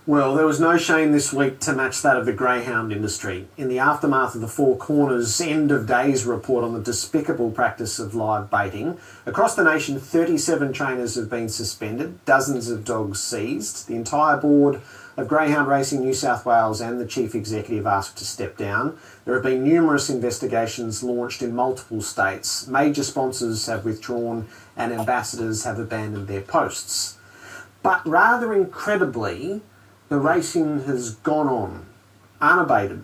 Well, there was no shame this week to match that of the greyhound industry. In the aftermath of the Four Corners end of days report on the despicable practice of live baiting, across the nation 37 trainers have been suspended, dozens of dogs seized. The entire board of Greyhound Racing New South Wales and the chief executive asked to step down. There have been numerous investigations launched in multiple states. Major sponsors have withdrawn and ambassadors have abandoned their posts. But rather incredibly, the racing has gone on, unabated.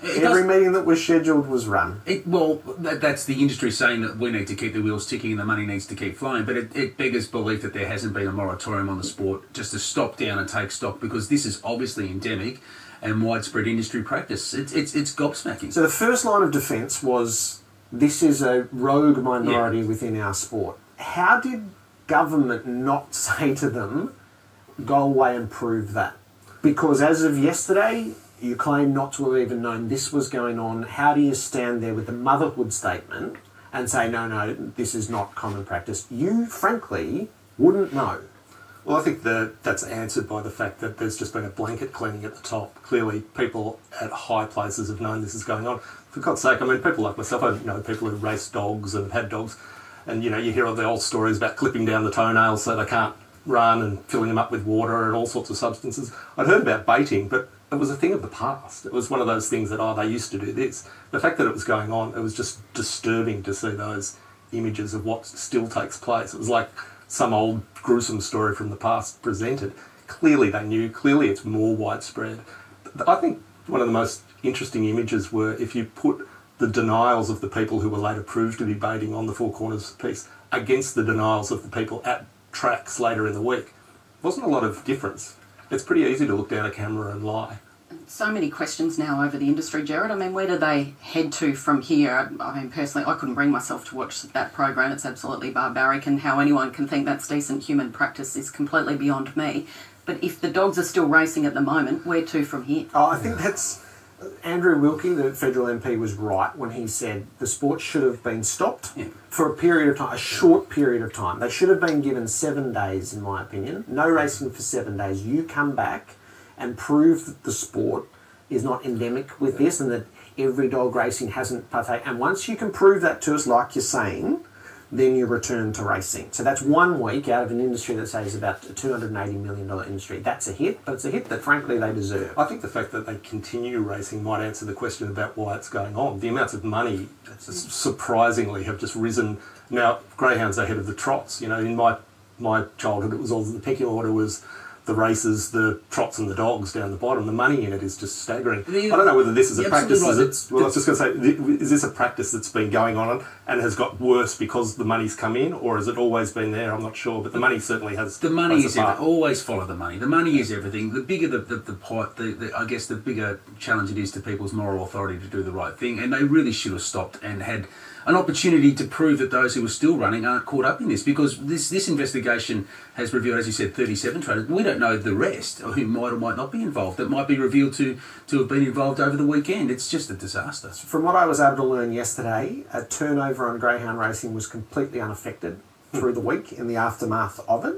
Every meeting that was scheduled was run. That's the industry saying that we need to keep the wheels ticking and the money needs to keep flowing, but it beggars belief that there hasn't been a moratorium on the sport just to stop down and take stock, because this is obviously endemic and widespread industry practice. It's gobsmacking. So the first line of defence was, this is a rogue minority within our sport. How did government not say to them, go away and prove that? Because as of yesterday, you claim not to have even known this was going on. How do you stand there with the motherhood statement and say, no, this is not common practice? You, frankly, wouldn't know. Well, I think that's answered by the fact that there's just been a blanket cleaning at the top. Clearly, people at high places have known this is going on. For God's sake, I mean, people like myself, I know people who race dogs and have had dogs, and, you know, you hear all the old stories about clipping down the toenails so they can't run and filling them up with water and all sorts of substances. I'd heard about baiting, but it was a thing of the past. It was one of those things that, they used to do this. The fact that it was going on, it was just disturbing to see those images of what still takes place. It was like some old gruesome story from the past presented. Clearly they knew, clearly it's more widespread. I think one of the most interesting images were if you put the denials of the people who were later proved to be baiting on the Four Corners piece against the denials of the people at tracks later in the week. Wasn't a lot of difference. It's pretty easy to look down a camera and lie. So many questions now over the industry, Jared. I mean, where do they head to from here? I mean, personally, I couldn't bring myself to watch that program. It's absolutely barbaric, and how anyone can think that's decent human practice is completely beyond me. But if the dogs are still racing at the moment, where to from here? Oh, I think that's... Andrew Wilkie, the federal MP, was right when he said the sport should have been stopped for a period of time, a short period of time. They should have been given 7 days, in my opinion. No racing for 7 days. You come back and prove that the sport is not endemic with this and that every dog racing hasn't partaken. And once you can prove that to us, like you're saying, then you return to racing. So that's 1 week out of an industry that says about a $280 million industry. That's a hit, but it's a hit that, frankly, they deserve. I think the fact that they continue racing might answer the question about why it's going on. The amounts of money surprisingly have just risen. Now, greyhounds are ahead of the trots. You know, in my childhood, it was all the pecking order was the races, the trots and the dogs down the bottom. The money in it is just staggering. I don't know whether this is a practice. Right. I was just going to say, is this a practice that's been going on and has got worse because the money's come in, or has it always been there? I'm not sure, but the money certainly has. The money is everything. Always follow the money. The money is everything. The bigger I guess the bigger challenge it is to people's moral authority to do the right thing, and they really should have stopped and had an opportunity to prove that those who are still running aren't caught up in this, because this investigation has revealed, as you said, 37 trainers. We don't know the rest, or who might or might not be involved. That might be revealed to have been involved over the weekend. It's just a disaster. From what I was able to learn yesterday, a turnover on greyhound racing was completely unaffected through the week in the aftermath of it,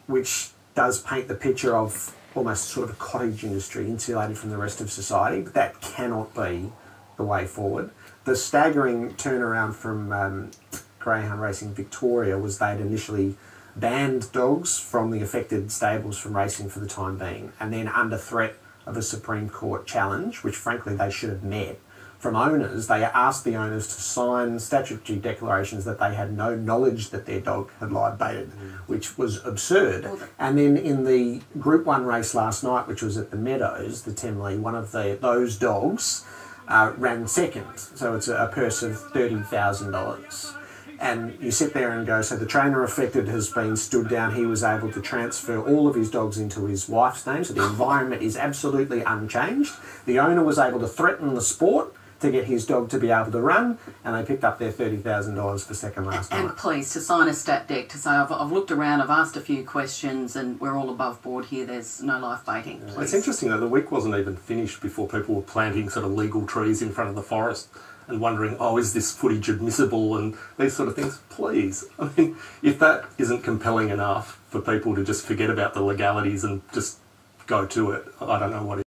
which does paint the picture of almost sort of a cottage industry insulated from the rest of society, but that cannot be the way forward. The staggering turnaround from Greyhound Racing Victoria was they'd initially banned dogs from the affected stables from racing for the time being, and then under threat of a Supreme Court challenge, which frankly they should have met, from owners, they asked the owners to sign statutory declarations that they had no knowledge that their dog had live baited, which was absurd. And then in the Group 1 race last night, which was at the Meadows, the Temley, one of those dogs ran second, so it's a purse of $30,000. And you sit there and go, so the trainer affected has been stood down. He was able to transfer all of his dogs into his wife's name, so the environment is absolutely unchanged. The owner was able to threaten the sport to get his dog to be able to run, and they picked up their $30,000 for second last night. And please, to sign a stat deck to say, I've looked around, I've asked a few questions, and we're all above board here, there's no live baiting. Please. It's interesting though, the week wasn't even finished before people were planting sort of legal trees in front of the forest and wondering, oh, is this footage admissible and these sort of things. Please, I mean, if that isn't compelling enough for people to just forget about the legalities and just go to it. I don't know what